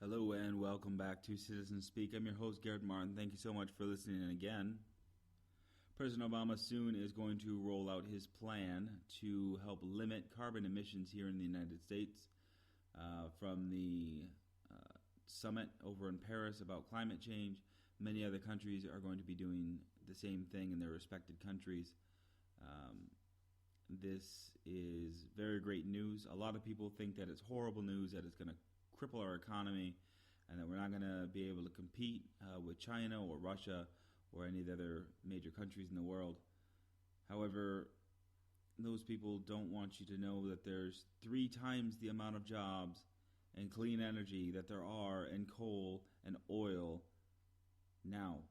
Hello and welcome back to Citizen Speak. I'm your host, Garrett Martin. Thank you so much for listening in again. President Obama soon is going to roll out his plan to help limit carbon emissions here in the United States. From the summit over in Paris about climate change, many other countries are going to be doing the same thing in their respected countries. This is very great news. A lot of people think that it's horrible news, that it's going to cripple our economy, and that we're not going to be able to compete with China or Russia or any of the other major countries in the world. However, those people don't want you to know that there's 3 times the amount of jobs and clean energy that there are in coal and oil now.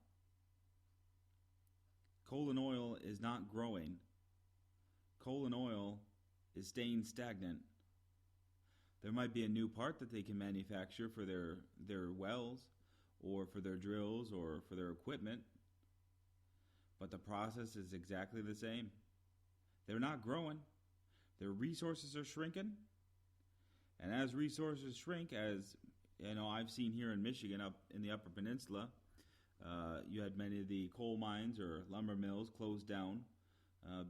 Coal and oil is not growing. Coal and oil is staying stagnant. There might be a new part that they can manufacture for their wells or for their drills or for their equipment, but the process is exactly the same. They're not growing. Their resources are shrinking. And as resources shrink, as you know, I've seen here in Michigan, up in the Upper Peninsula, you had many of the coal mines or lumber mills closed down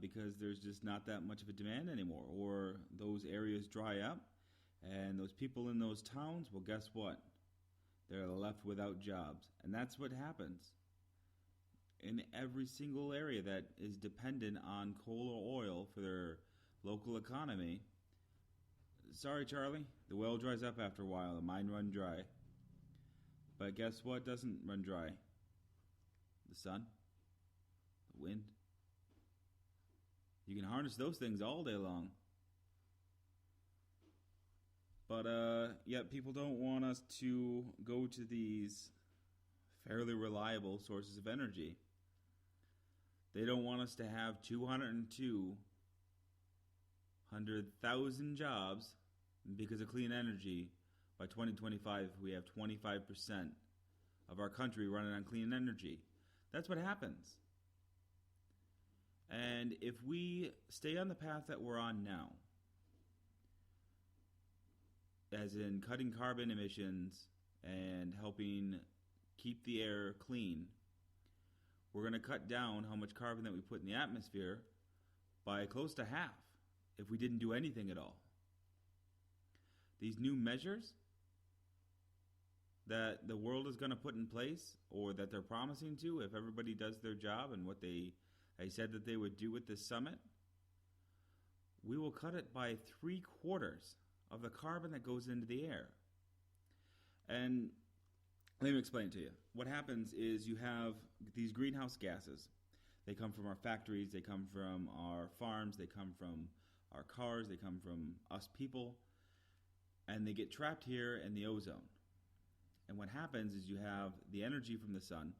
because there's just not that much of a demand anymore, or those areas dry up. And those people in those towns, well, guess what? They're left without jobs. And that's what happens in every single area that is dependent on coal or oil for their local economy. Sorry, Charlie, the well dries up after a while. The mine run dry. But guess what doesn't run dry? The sun, the wind. You can harness those things all day long. But yet people don't want us to go to these fairly reliable sources of energy. They don't want us to have 202,000 jobs because of clean energy. By 2025, we have 25% of our country running on clean energy. That's what happens. And if we stay on the path that we're on now, as in cutting carbon emissions and helping keep the air clean, we're going to cut down how much carbon that we put in the atmosphere by close to half if we didn't do anything at all. These new measures that the world is going to put in place, or that they're promising to, if everybody does their job and what they said that they would do with this summit, we will cut it by 3/4 of the carbon that goes into the air. And let me explain it to you. What happens is you have these greenhouse gases. They come from our factories, they come from our farms, they come from our cars, they come from us people, and they get trapped here in the ozone. And what happens is you have the energy from the sun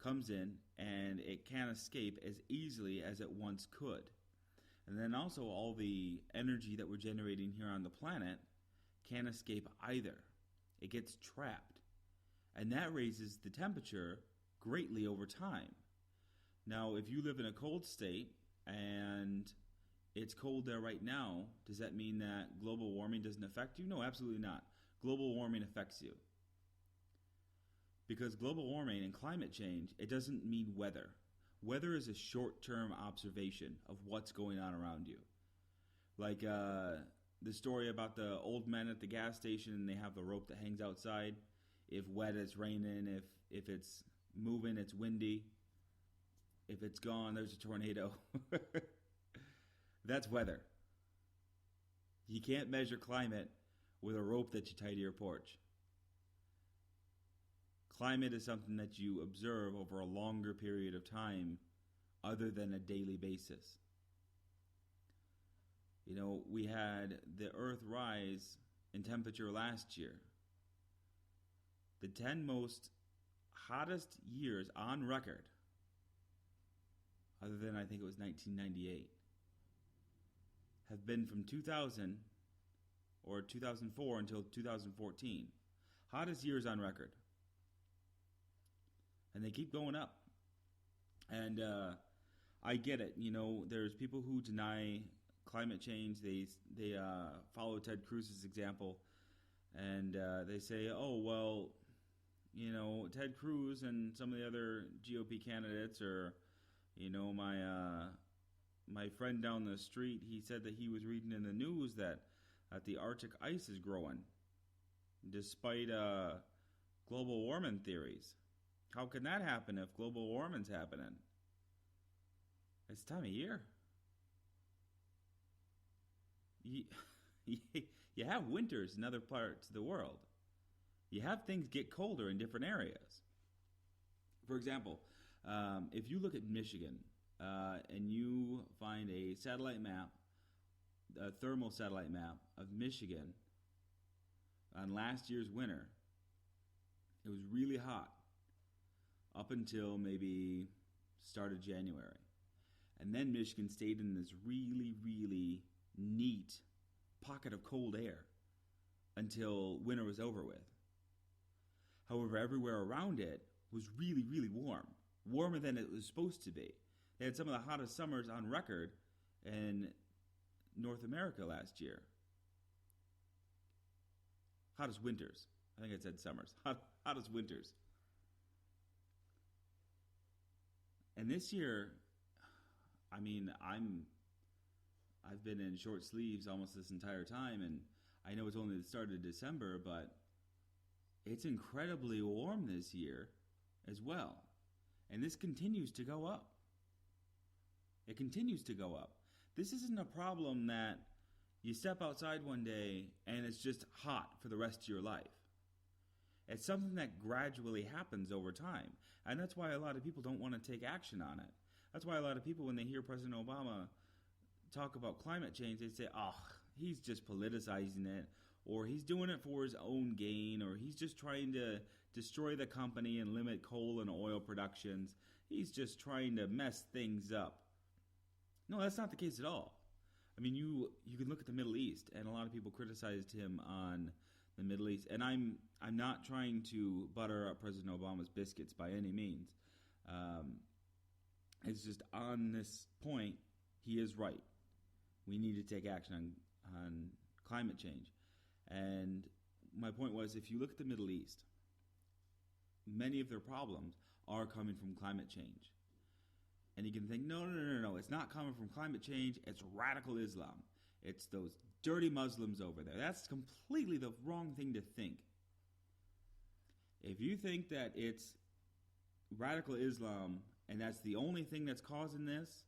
comes in and it can't escape as easily as it once could. And then also all the energy that we're generating here on the planet can't escape either. It gets trapped. And that raises the temperature greatly over time. Now, if you live in a cold state and it's cold there right now, does that mean that global warming doesn't affect you? No, absolutely not. Global warming affects you. Because global warming and climate change, it doesn't mean weather. Weather is a short-term observation of what's going on around you. Like the story about the old men at the gas station, and they have the rope that hangs outside. If wet, it's raining. If it's moving, it's windy. If it's gone, there's a tornado. That's weather. You can't measure climate with a rope that you tie to your porch. Climate is something that you observe over a longer period of time other than a daily basis. You know, we had the Earth rise in temperature last year. The 10 most hottest years on record, other than I think it was 1998, have been from 2000 or 2004 until 2014. Hottest years on record. And they keep going up. And I get it. You know, there's people who deny climate change. They follow Ted Cruz's example. And they say, oh, well, Ted Cruz and some of the other GOP candidates, or, my friend down the street, he said that he was reading in the news that the Arctic ice is growing, despite global warming theories. How can that happen if global warming's happening? It's time of year. You have winters in other parts of the world. You have things get colder in different areas. For example, if you look at Michigan and you find a satellite map, a thermal satellite map of Michigan on last year's winter, it was really hot up until maybe start of January. And then Michigan stayed in this really, really neat pocket of cold air until winter was over with. However, everywhere around it was really, really warm. Warmer than it was supposed to be. They had some of the hottest summers on record in North America last year. Hottest winters. I think I said summers. Hottest winters. And this year, I've been in short sleeves almost this entire time, and I know it's only the start of December, but it's incredibly warm this year as well. And this continues to go up. It continues to go up. This isn't a problem that you step outside one day and it's just hot for the rest of your life. It's something that gradually happens over time. And that's why a lot of people don't want to take action on it. That's why a lot of people, when they hear President Obama talk about climate change, they say, oh, he's just politicizing it, or he's doing it for his own gain, or he's just trying to destroy the company and limit coal and oil productions. He's just trying to mess things up. No, that's not the case at all. I mean, you can look at the Middle East, and a lot of people criticized him on the Middle East. And I'm not trying to butter up President Obama's biscuits by any means. It's just on this point, he is right. We need to take action on climate change. And my point was, if you look at the Middle East, many of their problems are coming from climate change. And you can think, no, it's not coming from climate change, it's radical Islam. It's those dirty Muslims over there. That's completely the wrong thing to think. If you think that it's radical Islam and that's the only thing that's causing this,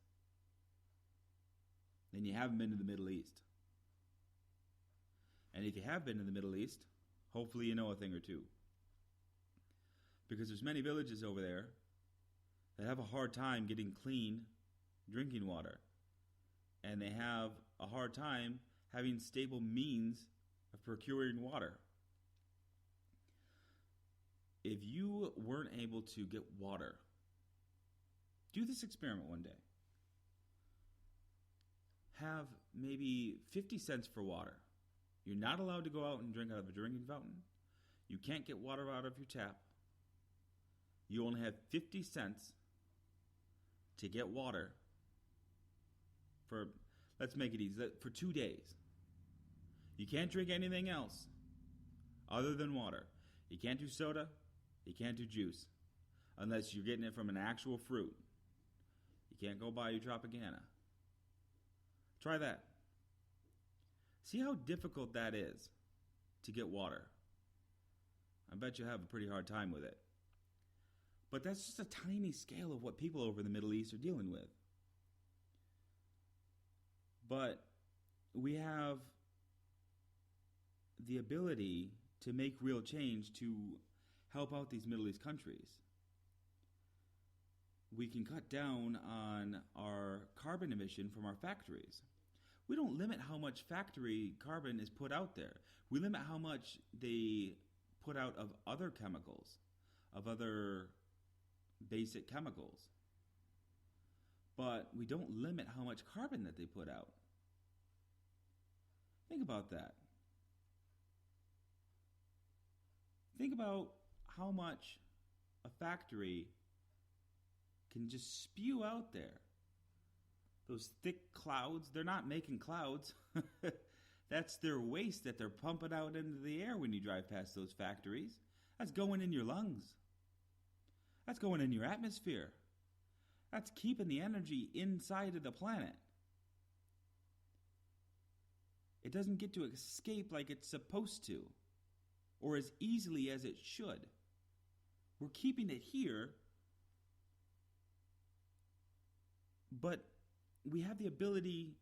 then you haven't been to the Middle East. And if you have been to the Middle East, hopefully you know a thing or two. Because there's many villages over there that have a hard time getting clean drinking water. And they have a hard time having stable means of procuring water. If you weren't able to get water, do this experiment one day. Have maybe 50 cents for water. You're not allowed to go out and drink out of a drinking fountain. You can't get water out of your tap. You only have 50 cents to get water for, let's make it easy, for 2 days. You can't drink anything else other than water. You can't do soda. You can't do juice unless you're getting it from an actual fruit. You can't go buy your Tropicana. Try that. See how difficult that is to get water. I bet you'll have a pretty hard time with it. But that's just a tiny scale of what people over in the Middle East are dealing with. But we have the ability to make real change to help out these Middle East countries. We can cut down on our carbon emission from our factories. We don't limit how much factory carbon is put out there. We limit how much they put out of other chemicals, of other basic chemicals. But we don't limit how much carbon that they put out. Think about that. Think about how much a factory can just spew out there. Those thick clouds, they're not making clouds. That's their waste that they're pumping out into the air when you drive past those factories. That's going in your lungs. That's going in your atmosphere. That's keeping the energy inside of the planet. It doesn't get to escape like it's supposed to, or as easily as it should. We're keeping it here, but we have the ability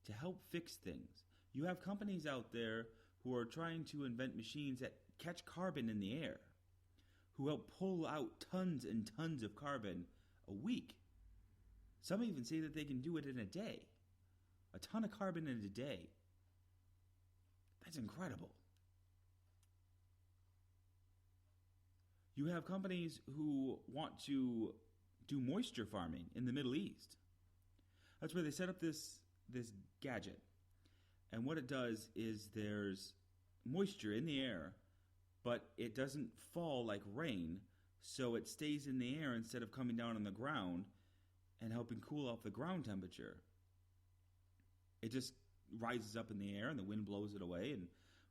to help fix things. You have companies out there who are trying to invent machines that catch carbon in the air, who help pull out tons and tons of carbon a week. Some even say that they can do it in a day. A ton of carbon in a day. That's incredible. You have companies who want to do moisture farming in the Middle East. That's where they set up this gadget. And what it does is there's moisture in the air, but it doesn't fall like rain, so it stays in the air instead of coming down on the ground and helping cool off the ground temperature. It just rises up in the air and the wind blows it away, and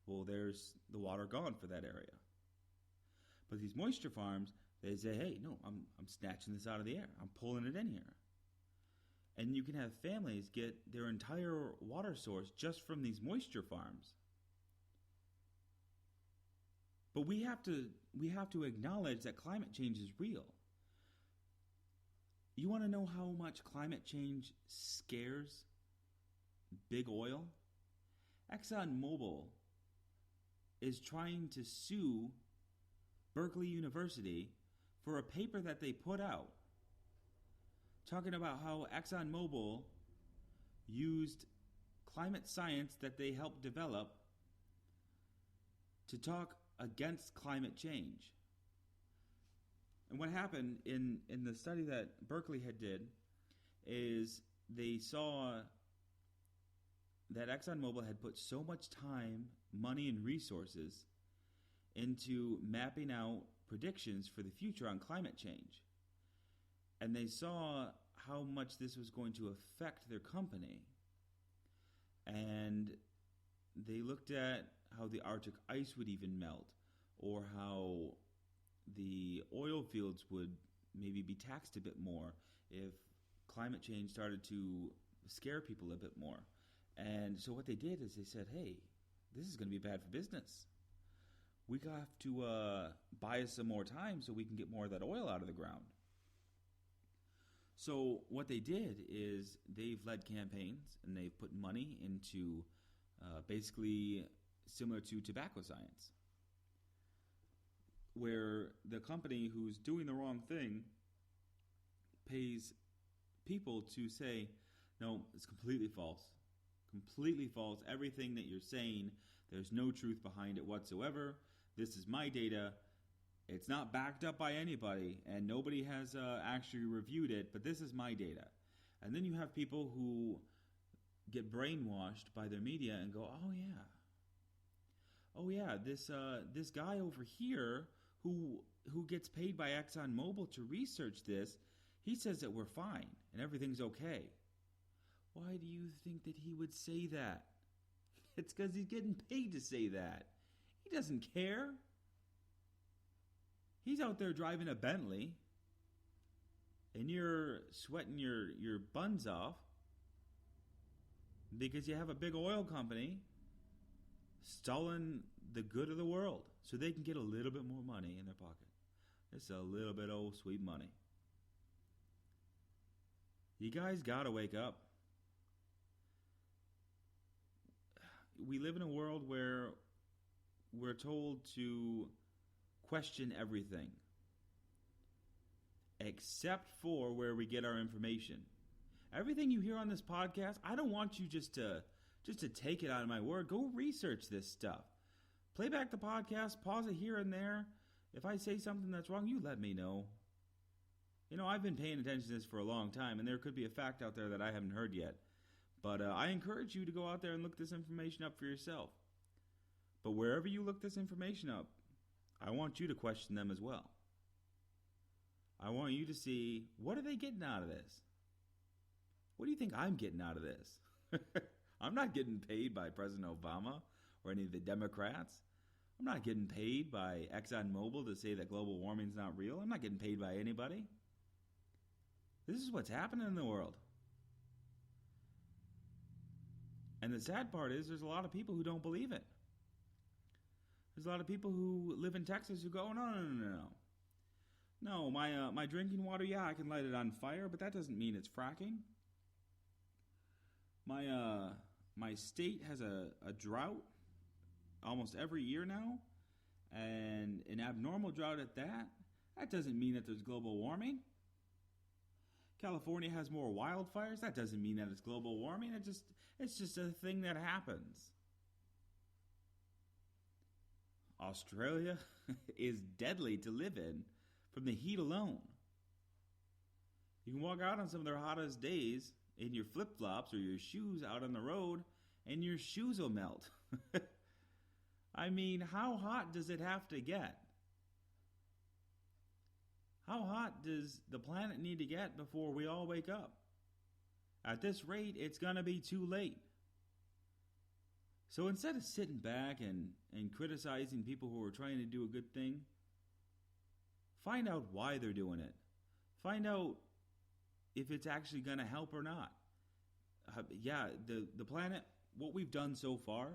well, there's the water gone for that area. But these moisture farms, they say, hey, no, I'm snatching this out of the air. I'm pulling it in here. And you can have families get their entire water source just from these moisture farms. But we have to acknowledge that climate change is real. You want to know how much climate change scares big oil? ExxonMobil is trying to sue Berkeley University for a paper that they put out talking about how ExxonMobil used climate science that they helped develop to talk against climate change. And what happened in the study that Berkeley had did is they saw that ExxonMobil had put so much time, money, and resources into mapping out predictions for the future on climate change. And they saw how much this was going to affect their company. And they looked at how the Arctic ice would even melt, or how the oil fields would maybe be taxed a bit more if climate change started to scare people a bit more. And so what they did is they said, hey, this is going to be bad for business. We have to buy some more time so we can get more of that oil out of the ground. So what they did is they've led campaigns and they've put money into basically similar to tobacco science, where the company who's doing the wrong thing pays people to say, no, it's completely false. Completely false. Everything that you're saying, there's no truth behind it whatsoever. This is my data. It's not backed up by anybody, and nobody has actually reviewed it, but this is my data. And then you have people who get brainwashed by their media and go, oh yeah, this guy over here who gets paid by ExxonMobil to research this, he says that we're fine and everything's okay. Why do you think that he would say that? It's because he's getting paid to say that. He doesn't care. He's out there driving a Bentley, and you're sweating your buns off because you have a big oil company stalling the good of the world so they can get a little bit more money in their pocket. It's a little bit old sweet money. You guys gotta wake up. We live in a world where we're told to question everything except for where we get our information. Everything you hear on this podcast, I don't want you just to take it out of my word. Go research this stuff. Play back the podcast, pause it here and there. If I say something that's wrong, you let me know. You know, I've been paying attention to this for a long time, and there could be a fact out there that I haven't heard yet. But I encourage you to go out there and look this information up for yourself. But wherever you look this information up, I want you to question them as well. I want you to see, what are they getting out of this? What do you think I'm getting out of this? I'm not getting paid by President Obama or any of the Democrats. I'm not getting paid by ExxonMobil to say that global warming is not real. I'm not getting paid by anybody. This is what's happening in the world. And the sad part is there's a lot of people who don't believe it. There's a lot of people who live in Texas who go, no. No, my drinking water, yeah, I can light it on fire, but that doesn't mean it's fracking. My state has a drought almost every year now, and an abnormal drought at that. That doesn't mean that there's global warming. California has more wildfires. That doesn't mean that it's global warming. It's just a thing that happens. Australia is deadly to live in from the heat alone. You can walk out on some of their hottest days in your flip-flops or your shoes out on the road, and your shoes will melt. I mean, how hot does it have to get? How hot does the planet need to get before we all wake up? At this rate, it's going to be too late. So instead of sitting back and criticizing people who are trying to do a good thing, find out why they're doing it. Find out if it's actually going to help or not. The planet, what we've done so far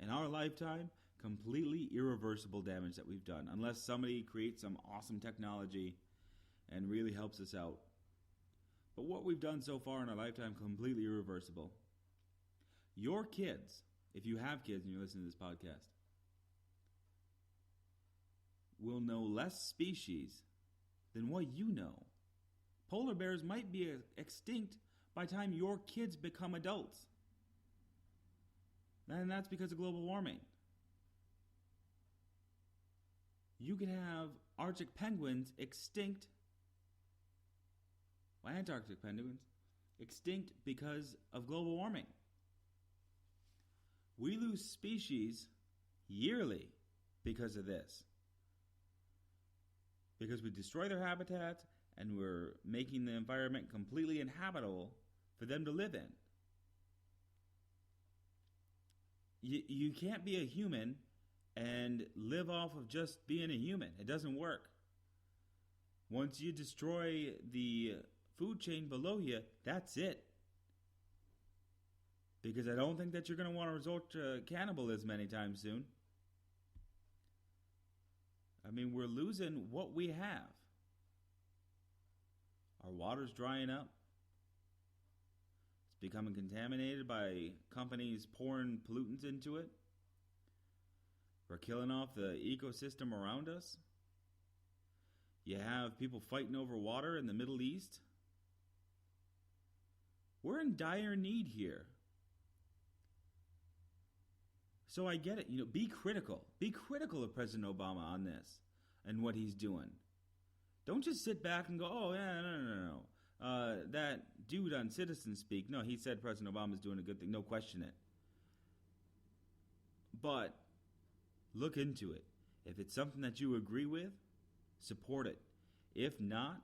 in our lifetime, completely irreversible damage that we've done, unless somebody creates some awesome technology and really helps us out. But what we've done so far in our lifetime, completely irreversible. Your kids, if you have kids and you're listening to this podcast, will know less species than what you know. Polar bears might be extinct by the time your kids become adults. And that's because of global warming. You could have Arctic penguins extinct, Antarctic penguins, extinct because of global warming. We lose species yearly because of this. Because we destroy their habitats and we're making the environment completely inhabitable for them to live in. You can't be a human and live off of just being a human. It doesn't work. Once you destroy the food chain below you, that's it. Because I don't think that you're going to want to resort to cannibalism anytime soon. I mean, we're losing what we have. Our water's drying up. It's becoming contaminated by companies pouring pollutants into it. We're killing off the ecosystem around us. You have people fighting over water in the Middle East. We're in dire need here. So I get it. Be critical. Be critical of President Obama on this and what he's doing. Don't just sit back and go, oh, yeah, no. That dude on Citizen Speak, no, he said President Obama's doing a good thing. No, question it. But look into it. If it's something that you agree with, support it. If not,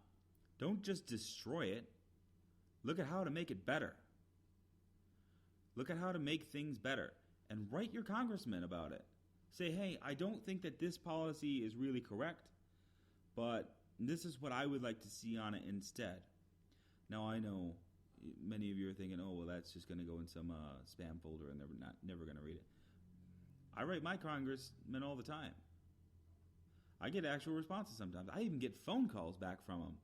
don't just destroy it. Look at how to make it better. Look at how to make things better. And write your congressman about it. Say, hey, I don't think that this policy is really correct, but this is what I would like to see on it instead. Now, I know many of you are thinking, oh, well, that's just going to go in some spam folder and they're never going to read it. I write my congressman all the time. I get actual responses sometimes. I even get phone calls back from them.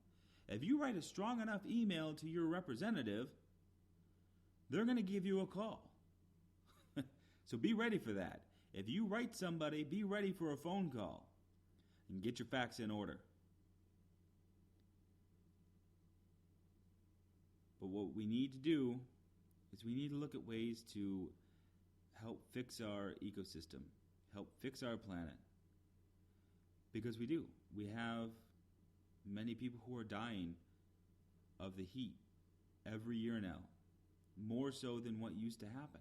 If you write a strong enough email to your representative, they're going to give you a call. So be ready for that. If you write somebody, be ready for a phone call. And get your facts in order. But what we need to do is we need to look at ways to help fix our ecosystem, help fix our planet. Because we do. We have many people who are dying of the heat every year now, more so than what used to happen.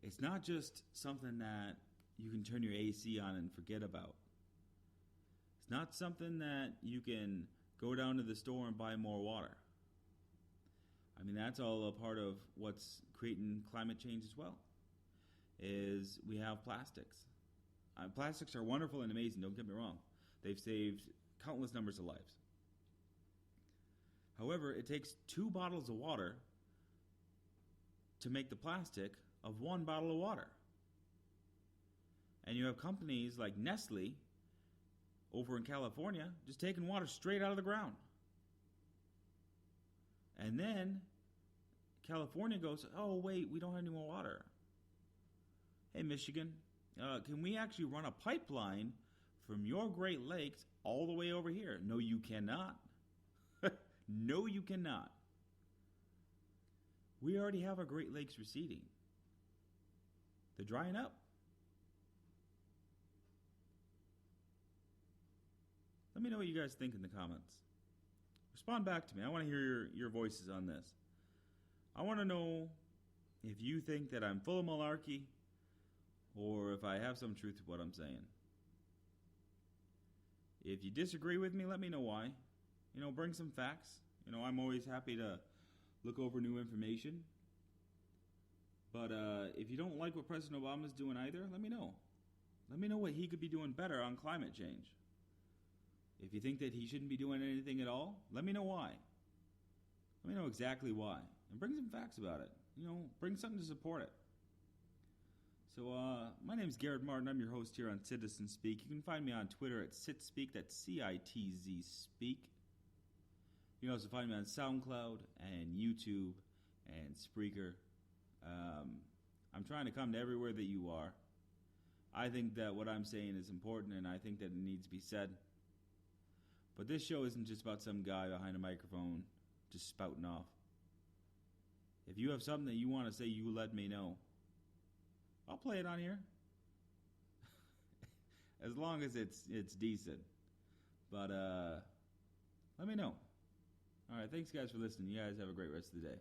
It's not just something that you can turn your AC on and forget about. It's not something that you can go down to the store and buy more water. I mean, that's all a part of what's creating climate change as well, is we have plastics. Plastics are wonderful and amazing, don't get me wrong. They've saved countless numbers of lives. However, it takes 2 bottles of water to make the plastic of 1 bottle of water. And you have companies like Nestle over in California just taking water straight out of the ground. And then California goes, oh, wait, we don't have any more water. Hey, Michigan, can we actually run a pipeline from your Great Lakes all the way over here? No, you cannot. No, you cannot. We already have our Great Lakes receding. They're drying up. Let me know what you guys think in the comments. Respond back to me. I want to hear your voices on this. I want to know if you think that I'm full of malarkey or if I have some truth to what I'm saying. If you disagree with me, let me know why. Bring some facts. I'm always happy to look over new information. But if you don't like what President Obama's doing either, let me know. Let me know what he could be doing better on climate change. If you think that he shouldn't be doing anything at all, let me know why. Let me know exactly why. And bring some facts about it. Bring something to support it. So, my name is Garrett Martin. I'm your host here on Citizen Speak. You can find me on Twitter at CitSpeak. That's CITZ Speak. You can also find me on SoundCloud and YouTube and Spreaker. I'm trying to come to everywhere that you are. I think that what I'm saying is important, and I think that it needs to be said. But this show isn't just about some guy behind a microphone just spouting off. If you have something that you want to say, you let me know. I'll play it on here. As long as it's decent. But let me know. All right, thanks guys for listening. You guys have a great rest of the day.